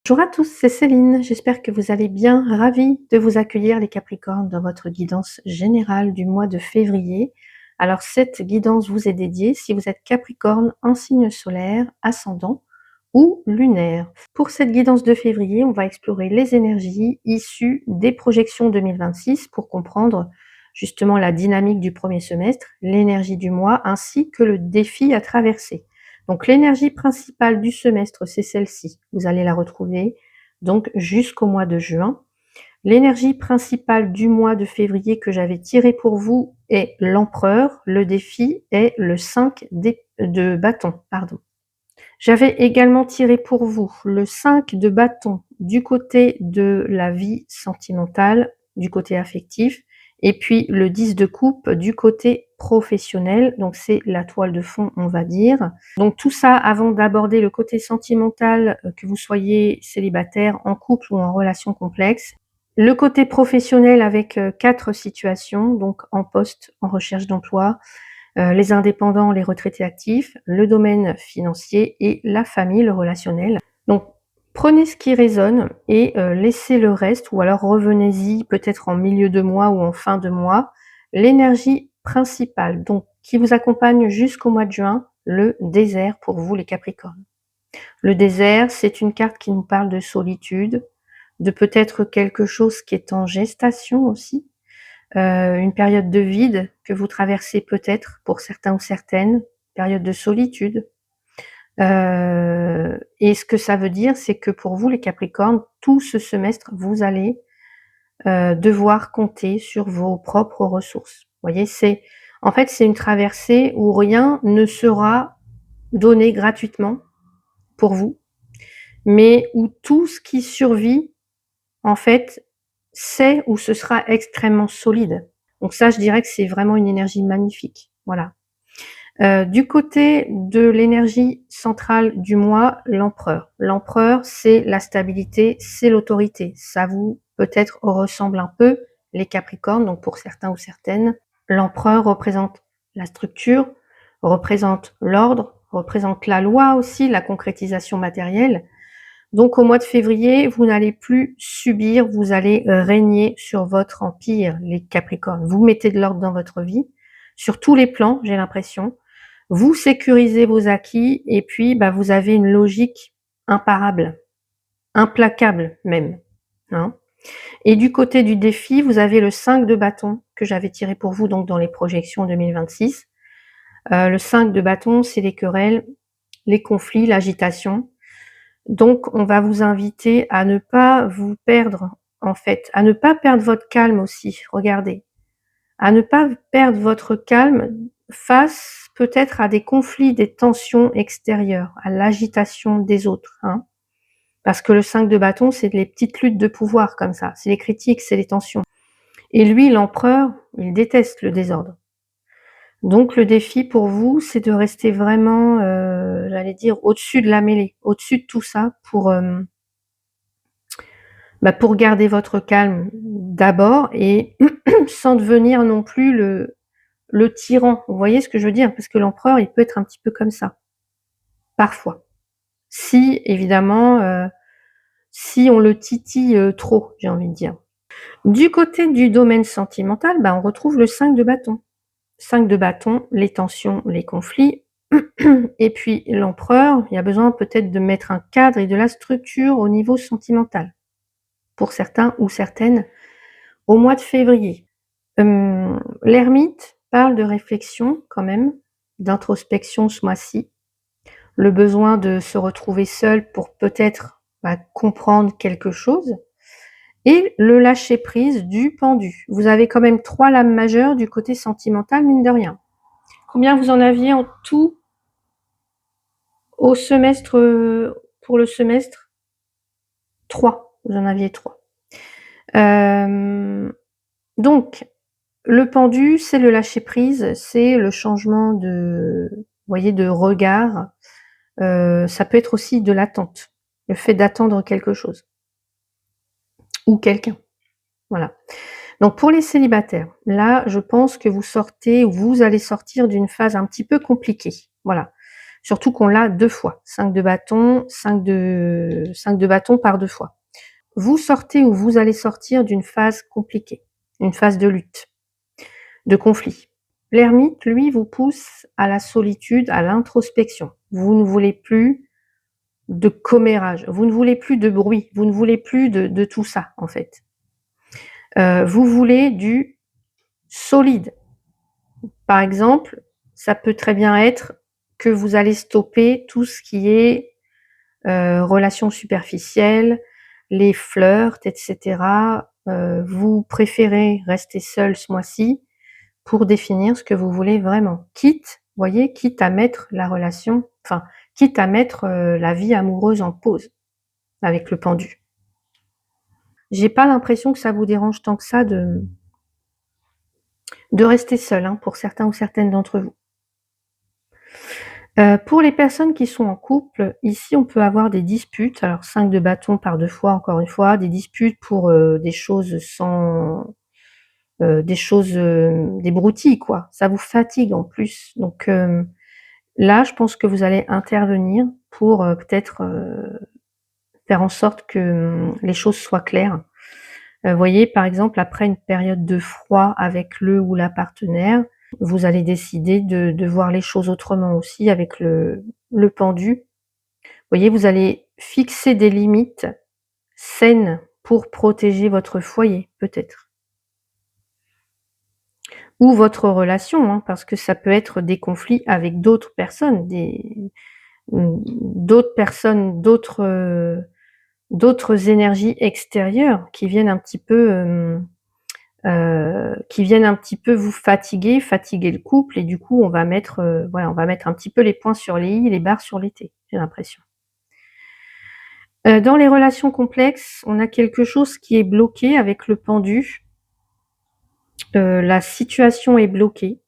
Bonjour à tous, c'est Céline, j'espère que vous allez bien. Ravie de vous accueillir les Capricornes dans votre guidance générale du mois de février. Alors cette guidance vous est dédiée si vous êtes Capricorne en signe solaire, ascendant ou lunaire. Pour cette guidance de février, on va explorer les énergies issues des projections 2026 pour comprendre justement la dynamique du premier semestre, l'énergie du mois ainsi que le défi à traverser. Donc l'énergie principale du semestre, c'est celle-ci. Vous allez la retrouver donc jusqu'au mois de juin. L'énergie principale du mois de février que j'avais tirée pour vous est l'empereur. Le défi est le 5 de bâton. J'avais également tiré pour vous le 5 de bâton du côté de la vie sentimentale, du côté affectif, et puis le 10 de coupe du côté professionnel, donc c'est la toile de fond, on va dire. Donc tout ça avant d'aborder le côté sentimental, que vous soyez célibataire, en couple ou en relation complexe. Le côté professionnel avec 4 situations, donc en poste, en recherche d'emploi, les indépendants, les retraités actifs, le domaine financier et la famille, le relationnel. Donc prenez ce qui résonne et laissez le reste, ou alors revenez-y peut-être en milieu de mois ou en fin de mois. L'énergie principale, donc qui vous accompagne jusqu'au mois de juin, le désert pour vous les Capricornes. Le désert, c'est une carte qui nous parle de solitude, de peut-être quelque chose qui est en gestation aussi, une période de vide que vous traversez peut-être pour certains ou certaines, période de solitude. Et ce que ça veut dire, c'est que pour vous les Capricornes, tout ce semestre, vous allez devoir compter sur vos propres ressources. Vous voyez, en fait, c'est une traversée où rien ne sera donné gratuitement pour vous, mais où tout ce qui survit, en fait, c'est ou ce sera extrêmement solide. Donc ça, je dirais que c'est vraiment une énergie magnifique. Voilà. Du côté de l'énergie centrale du mois, l'empereur. L'empereur, c'est la stabilité, c'est l'autorité. Ça vous, peut-être, ressemble un peu, les Capricornes, donc pour certains ou certaines. L'empereur représente la structure, représente l'ordre, représente la loi aussi, la concrétisation matérielle. Donc au mois de février, vous n'allez plus subir, vous allez régner sur votre empire, les Capricornes. Vous mettez de l'ordre dans votre vie, sur tous les plans, j'ai l'impression. Vous sécurisez vos acquis et puis vous avez une logique imparable, implacable même. Hein. Et du côté du défi, vous avez le 5 de bâton que j'avais tiré pour vous donc dans les projections 2026. Le 5 de bâton, c'est les querelles, les conflits, l'agitation. Donc, on va vous inviter à ne pas vous perdre, en fait, à ne pas perdre votre calme aussi, regardez. À ne pas perdre votre calme face peut-être à des conflits, des tensions extérieures, à l'agitation des autres. Hein. Parce que le 5 de bâton, c'est les petites luttes de pouvoir comme ça, c'est les critiques, c'est les tensions. Et lui, l'empereur, il déteste le désordre. Donc le défi pour vous, c'est de rester vraiment, j'allais dire, au-dessus de la mêlée, au-dessus de tout ça pour garder votre calme d'abord et sans devenir non plus le tyran. Vous voyez ce que je veux dire? Parce que l'empereur, il peut être un petit peu comme ça, parfois. Si, évidemment, si on le titille trop, j'ai envie de dire. Du côté du domaine sentimental, on retrouve le 5 de bâton. 5 de bâton, les tensions, les conflits. Et puis l'empereur, il y a besoin peut-être de mettre un cadre et de la structure au niveau sentimental. Pour certains ou certaines, au mois de février. L'ermite parle de réflexion quand même, d'introspection ce mois-ci. Le besoin de se retrouver seul pour peut-être comprendre quelque chose. Et le lâcher-prise du pendu. Vous avez quand même 3 lames majeures du côté sentimental, mine de rien. Combien vous en aviez en tout au semestre, pour le semestre? 3. Vous en aviez 3. Donc, le pendu, c'est le lâcher-prise, c'est le changement de regard. Ça peut être aussi de l'attente, le fait d'attendre quelque chose ou quelqu'un. Voilà. Donc pour les célibataires, là, je pense que vous sortez ou vous allez sortir d'une phase un petit peu compliquée. Voilà. Surtout qu'on l'a 2 fois. 5 de bâton, 5 de bâton par 2 fois. Vous sortez ou vous allez sortir d'une phase compliquée, une phase de lutte, de conflit. L'ermite, lui, vous pousse à la solitude, à l'introspection. Vous ne voulez plus de commérage, vous ne voulez plus de bruit, vous ne voulez plus de tout ça, en fait. Vous voulez du solide. Par exemple, ça peut très bien être que vous allez stopper tout ce qui est relations superficielles, les flirts, etc. Vous préférez rester seul ce mois-ci pour définir ce que vous voulez vraiment. Quitte, voyez, quitte à mettre la relation, enfin, quitte à mettre la vie amoureuse en pause avec le pendu. J'ai pas l'impression que ça vous dérange tant que ça de rester seul, hein, pour certains ou certaines d'entre vous. Pour les personnes qui sont en couple, ici on peut avoir des disputes, alors 5 de bâton par 2 fois, encore une fois, des disputes pour, des choses sans, des choses, des broutilles quoi. Ça vous fatigue en plus, donc là je pense que vous allez intervenir pour, peut-être, faire en sorte que, les choses soient claires. Voyez par exemple après une période de froid avec le ou la partenaire, vous allez décider de voir les choses autrement aussi avec le pendu. Voyez, vous allez fixer des limites saines pour protéger votre foyer, peut-être. Ou votre relation, hein, parce que ça peut être des conflits avec d'autres personnes, d'autres personnes, d'autres énergies extérieures qui viennent un petit peu, vous fatiguer le couple et du coup on va mettre, voilà, on va mettre un petit peu les points sur les i, les barres sur les t, j'ai l'impression. Dans les relations complexes, on a quelque chose qui est bloqué avec le pendu. La situation est bloquée.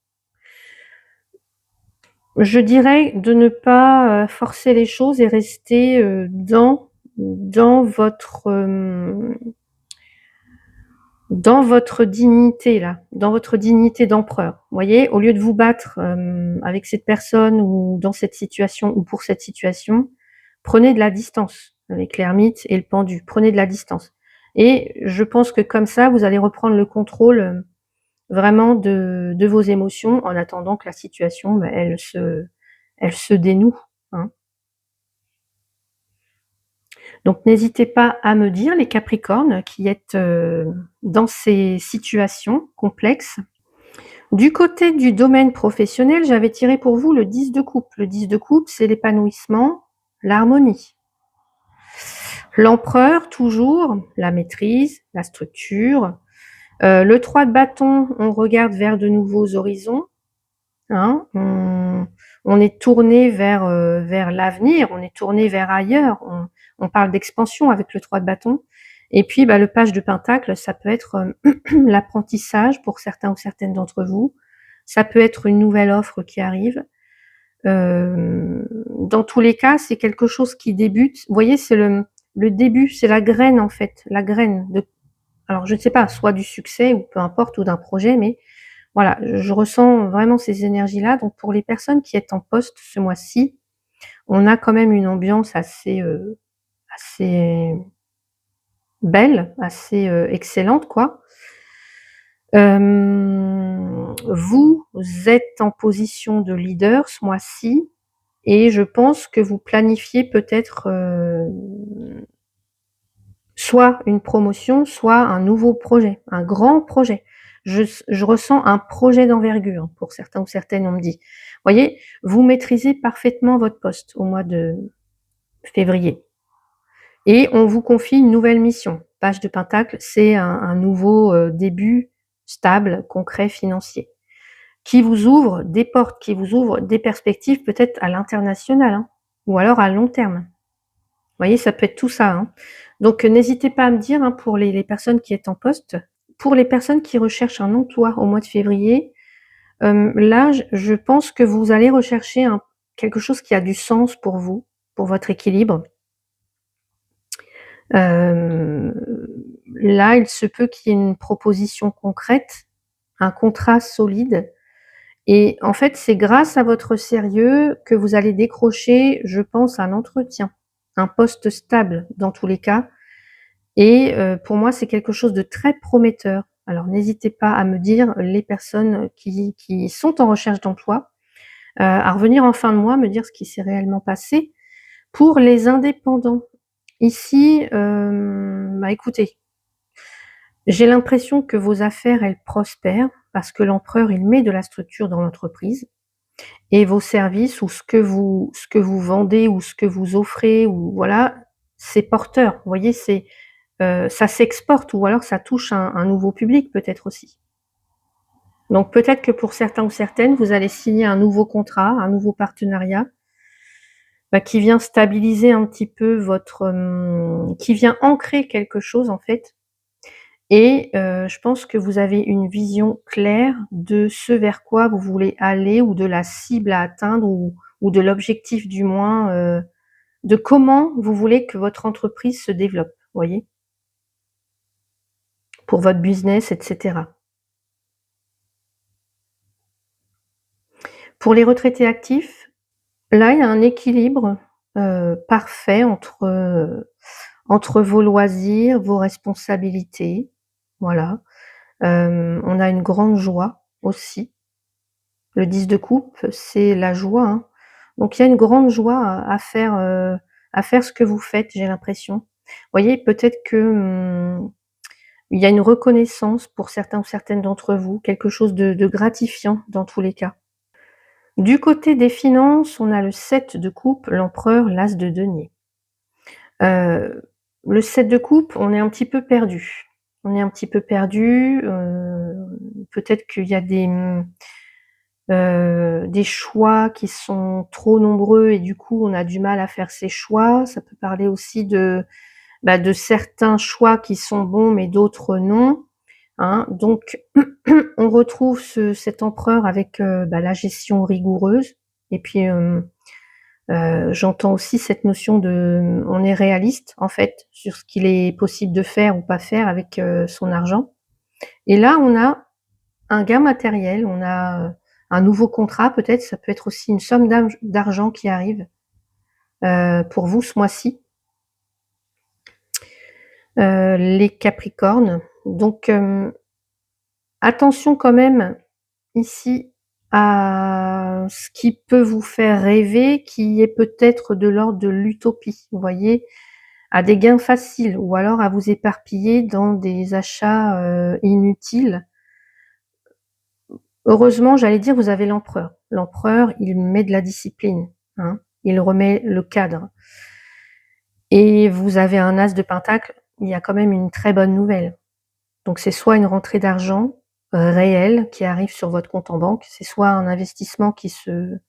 Je dirais de ne pas, forcer les choses et rester, dans votre, dans votre dignité là, dans votre dignité d'empereur. Vous voyez? Au lieu de vous battre, avec cette personne ou dans cette situation ou pour cette situation, prenez de la distance avec l'ermite et le pendu. Prenez de la distance et je pense que comme ça, vous allez reprendre le contrôle, vraiment de vos émotions en attendant que la situation, bah, elle se dénoue, hein. Donc n'hésitez pas à me dire les Capricornes qui êtes, dans ces situations complexes. Du côté du domaine professionnel, j'avais tiré pour vous le 10 de coupe. Le 10 de coupe, c'est l'épanouissement, l'harmonie. L'empereur, toujours, la maîtrise, la structure. Le 3 de bâton, on regarde vers de nouveaux horizons, hein. On est tourné vers l'avenir, on est tourné vers ailleurs, on parle d'expansion avec le 3 de bâton. Et puis, bah, le page de pentacle, ça peut être l'apprentissage pour certains ou certaines d'entre vous. Ça peut être une nouvelle offre qui arrive. Dans tous les cas, c'est quelque chose qui débute. Vous voyez, c'est le début, c'est la graine en fait, la graine de, alors je ne sais pas, soit du succès ou peu importe, ou d'un projet, mais voilà, je ressens vraiment ces énergies-là. Donc pour les personnes qui êtes en poste ce mois-ci, on a quand même une ambiance assez belle, assez, excellente quoi. Vous êtes en position de leader ce mois-ci et je pense que vous planifiez peut-être, soit une promotion, soit un nouveau projet, un grand projet. Je ressens un projet d'envergure pour certains ou certaines, on me dit. Voyez, vous maîtrisez parfaitement votre poste au mois de février et on vous confie une nouvelle mission. Page de pentacle, c'est un nouveau, début stable, concret, financier, qui vous ouvre des portes, qui vous ouvre des perspectives peut-être à l'international, hein, ou alors à long terme. Vous voyez, ça peut être tout ça, hein. Donc n'hésitez pas à me dire, hein, pour les personnes qui êtes en poste. Pour les personnes qui recherchent un emploi au mois de février, là, je pense que vous allez rechercher quelque chose qui a du sens pour vous, pour votre équilibre. Là, il se peut qu'il y ait une proposition concrète, un contrat solide et en fait, c'est grâce à votre sérieux que vous allez décrocher, je pense, un entretien, un poste stable dans tous les cas et pour moi, c'est quelque chose de très prometteur. Alors n'hésitez pas à me dire les personnes qui sont en recherche d'emploi, à revenir en fin de mois, me dire ce qui s'est réellement passé. Pour les indépendants, ici, bah, écoutez, j'ai l'impression que vos affaires, elles prospèrent parce que l'empereur, il met de la structure dans l'entreprise et vos services ou ce que vous vendez ou ce que vous offrez ou voilà, c'est porteur. Vous voyez, ça s'exporte ou alors ça touche un nouveau public peut-être aussi. Donc peut-être que pour certains ou certaines, vous allez signer un nouveau contrat, un nouveau partenariat, bah, qui vient stabiliser un petit peu qui vient ancrer quelque chose en fait et je pense que vous avez une vision claire de ce vers quoi vous voulez aller ou de la cible à atteindre ou de l'objectif du moins, de comment vous voulez que votre entreprise se développe, vous voyez? Pour votre business et cetera. Pour les retraités actifs, là, il y a un équilibre, parfait entre vos loisirs, vos responsabilités, voilà. On a une grande joie aussi. Le 10 de coupe, c'est la joie, hein. Donc il y a une grande joie à faire ce que vous faites, j'ai l'impression. Vous voyez, peut-être que, il y a une reconnaissance pour certains ou certaines d'entre vous, quelque chose de gratifiant dans tous les cas. Du côté des finances, on a le 7 de coupe, l'empereur, l'as de denier. Le 7 de coupe, on est un petit peu perdu. On est un petit peu perdu, peut-être qu'il y a des choix qui sont trop nombreux et du coup, on a du mal à faire ses choix. Ça peut parler aussi de certains choix qui sont bons, mais d'autres non, hein. Donc on retrouve cet empereur avec, la gestion rigoureuse et puis, j'entends aussi cette notion de on est réaliste, en fait, sur ce qu'il est possible de faire ou pas faire avec, son argent et là, on a un gain matériel, on a, un nouveau contrat peut-être, ça peut être aussi une somme d'argent qui arrive, pour vous ce mois-ci, les capricornes. Donc, attention quand même ici à ce qui peut vous faire rêver, qui est peut-être de l'ordre de l'utopie, vous voyez? À des gains faciles ou alors à vous éparpiller dans des achats, inutiles. Heureusement, j'allais dire, vous avez l'empereur. L'empereur, il met de la discipline, hein, il remet le cadre et vous avez un as de pentacle, il y a quand même une très bonne nouvelle. Donc c'est soit une rentrée d'argent, réelle qui arrive sur votre compte en banque, c'est soit un investissement qui se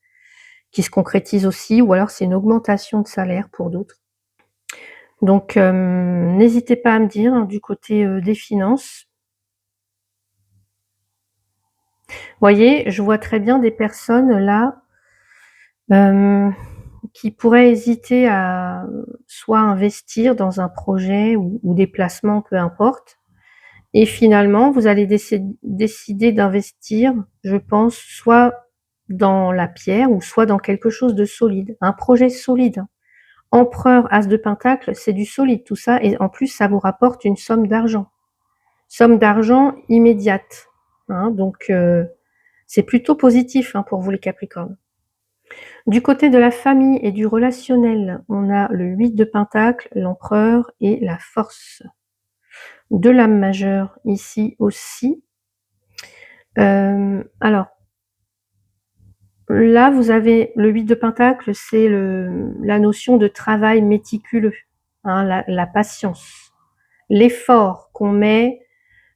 concrétise aussi ou alors c'est une augmentation de salaire pour d'autres. Donc n'hésitez pas à me dire, hein, du côté, des finances. Voyez, je vois très bien des personnes là, hem, qui pourraient hésiter à soit investir dans un projet ou des placements, peu importe et finalement vous allez décider d'investir, je pense, soit dans la pierre ou soit dans quelque chose de solide, un projet solide, hein. Empereur, as de pentacle, c'est du solide tout ça et en plus ça vous rapporte une somme d'argent. Somme d'argent immédiate, hein, donc c'est plutôt positif, hein, pour vous les capricornes. Du côté de la famille et du relationnel, on a le 8 de pentacle, l'empereur et la force. De l'âme majeure ici aussi. Alors là, vous avez le 8 de pentacle, c'est la notion de travail méticuleux, hein, la patience. L'effort qu'on met,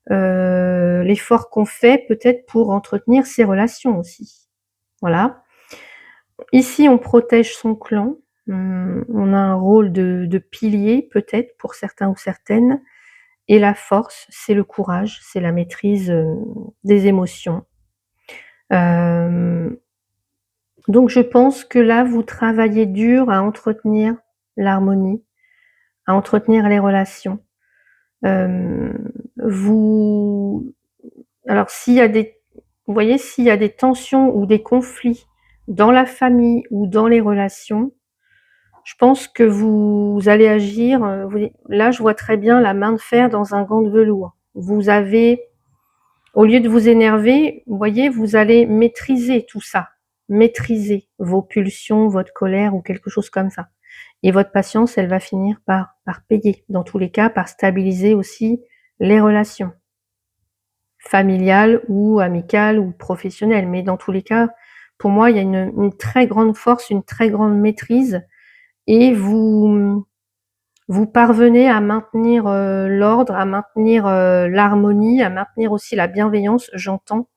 l'effort qu'on fait peut-être pour entretenir ses relations aussi. Voilà. Ici, on protège son clan, on a un rôle de pilier peut-être pour certains ou certaines et la force, c'est le courage, c'est la maîtrise, des émotions. Hem, donc je pense que là, vous travaillez dur à entretenir l'harmonie, à entretenir les relations. Vous alors s'il y a vous voyez, s'il y a des tensions ou des conflits dans la famille ou dans les relations, je pense que vous allez agir, là, je vois très bien la main de fer dans un gant de velours. Vous avez au lieu de vous énerver, vous voyez, vous allez maîtriser tout ça. Maîtriser vos pulsions, votre colère ou quelque chose comme ça. Et votre patience, elle va finir par payer, dans tous les cas, par stabiliser aussi les relations familiales ou amicales ou professionnelles. Mais dans tous les cas, pour moi, il y a une très grande force, une très grande maîtrise et vous parvenez à maintenir, l'ordre, à maintenir, l'harmonie, à maintenir aussi la bienveillance, j'entends,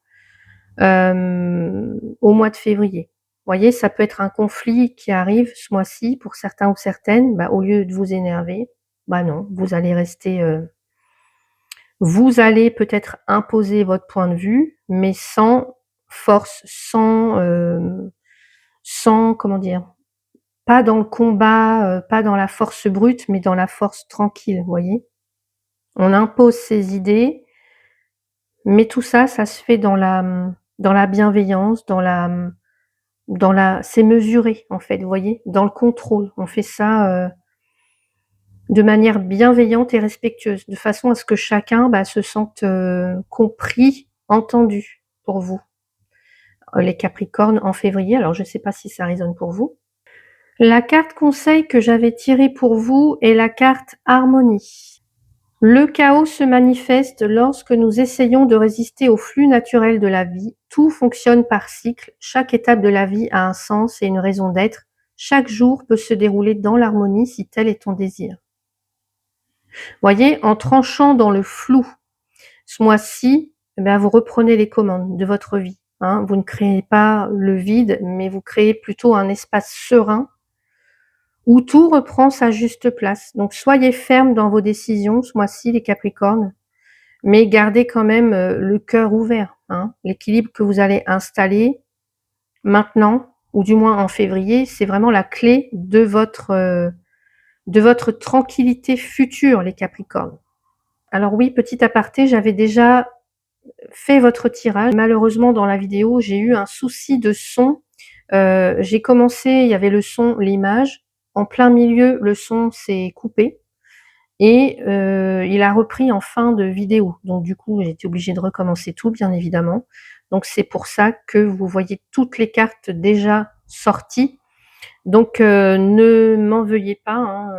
au mois de février. Vous voyez, ça peut être un conflit qui arrive ce mois-ci pour certains ou certaines, bah, au lieu de vous énerver, bah non, vous allez rester, vous allez peut-être imposer votre point de vue, mais sans force, sans comment dire? Pas dans le combat, pas dans la force brute, mais dans la force tranquille, vous voyez? On impose ses idées, mais tout ça, ça se fait dans la bienveillance, dans la c'est mesuré, en fait, vous voyez? Dans le contrôle. On fait ça, de manière bienveillante et respectueuse, de façon à ce que chacun, bah, se sente, compris, entendu pour vous. Les Capricornes en février, alors je ne sais pas si ça résonne pour vous. La carte conseil que j'avais tirée pour vous est la carte harmonie. Le chaos se manifeste lorsque nous essayons de résister au flux naturel de la vie. Tout fonctionne par cycle. Chaque étape de la vie a un sens et une raison d'être. Chaque jour peut se dérouler dans l'harmonie si tel est ton désir. Voyez, en tranchant dans le flou, ce mois-ci, eh bien, vous reprenez les commandes de votre vie. Hein. Vous ne créez pas le vide, mais vous créez plutôt un espace serein où tout reprend sa juste place. Donc soyez fermes dans vos décisions ce mois-ci, les Capricornes, mais gardez quand même le cœur ouvert. Hein. L'équilibre que vous allez installer maintenant, ou du moins en février, c'est vraiment la clé de votre tranquillité future, les Capricornes. Alors oui, petit aparté, j'avais déjà fait votre tirage. Malheureusement, dans la vidéo, j'ai eu un souci de son. J'ai commencé, il y avait le son, l'image. En plein milieu, le son s'est coupé et il a repris en fin de vidéo. Donc du coup, j'ai été obligée de recommencer tout, bien évidemment. Donc c'est pour ça que vous voyez toutes les cartes déjà sorties. Donc ne m'en veuillez pas, hein,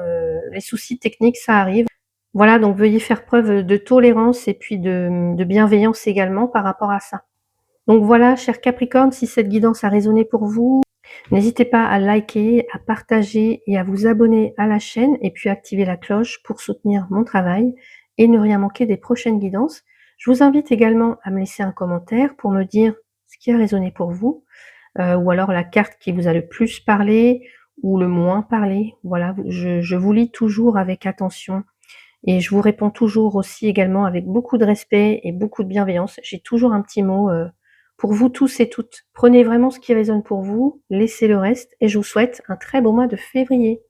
les soucis techniques, ça arrive. Voilà, donc veuillez faire preuve de tolérance et puis de bienveillance également par rapport à ça. Donc voilà, chers Capricornes, si cette guidance a résonné pour vous, n'hésitez pas à liker, à partager et à vous abonner à la chaîne et puis activer la cloche pour soutenir mon travail et ne rien manquer des prochaines guidances. Je vous invite également à me laisser un commentaire pour me dire ce qui a résonné pour vous, ou alors la carte qui vous a le plus parlé ou le moins parlé. Voilà, je vous lis toujours avec attention et je vous réponds toujours aussi également avec beaucoup de respect et beaucoup de bienveillance. J'ai toujours un petit mot, pour vous tous et toutes. Prenez vraiment ce qui résonne pour vous, laissez le reste et je vous souhaite un très beau mois de février.